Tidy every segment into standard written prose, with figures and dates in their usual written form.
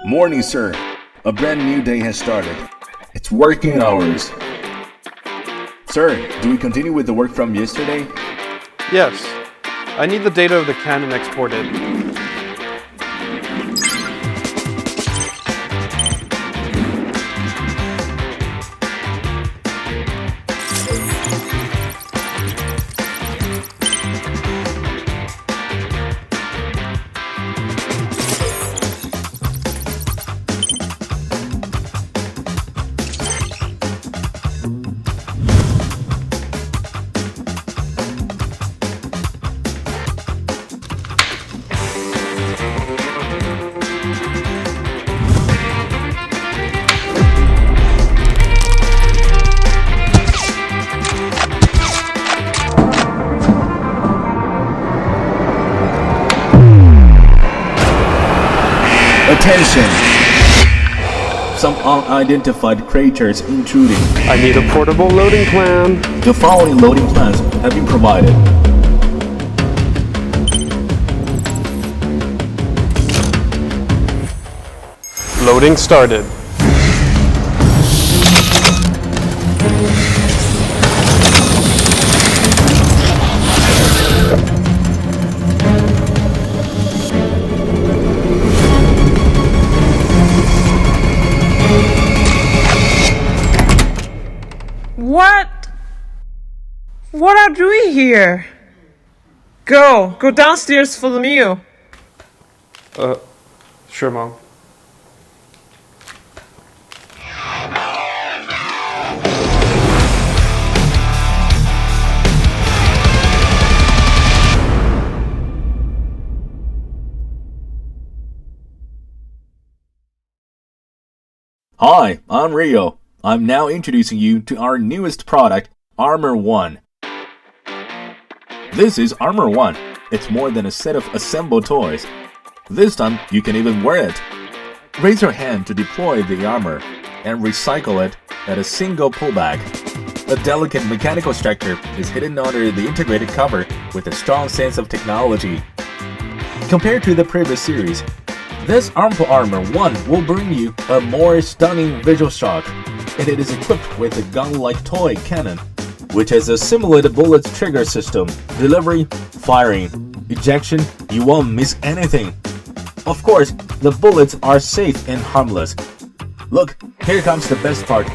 Morning, sir. A brand new day has started. It's working hours. Sir, do we continue with the work from yesterday? Yes. I need the data of the cannon exported. Attention! Some unidentified creatures intruding. I need a portable loading plan. The following loading plans have been provided. Loading started. What are you doing here? Go downstairs for the meal. Sure, Mom. Hi, I'm Rio. I'm now introducing you to our newest product, Armor 1. This is Armor 1. It's more than a set of assembled toys. This time, you can even wear it. Raise your hand to deploy the armor and recycle it at a single pullback. A delicate mechanical structure is hidden under the integrated cover with a strong sense of technology. Compared to the previous series, this ARMPAL Armor 1 will bring you a more stunning visual shock, and it is equipped with a gun-like toy cannon, which has a simulated bullets trigger system, delivery, firing, ejection. You won't miss anything. Of course, the bullets are safe and harmless. Look, here comes the best part.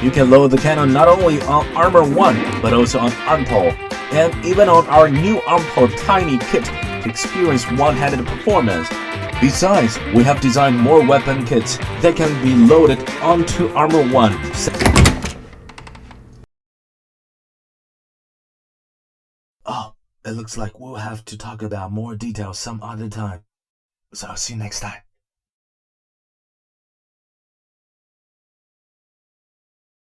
You can load the cannon not only on Armor 1, but also on ARMPAL, and even on our new ARMPAL Tiny Kit to experience one-handed performance. Besides, we have designed more weapon kits that can be loaded onto Armor 1. Oh, it looks like we'll have to talk about more details some other time. So I'll see you next time.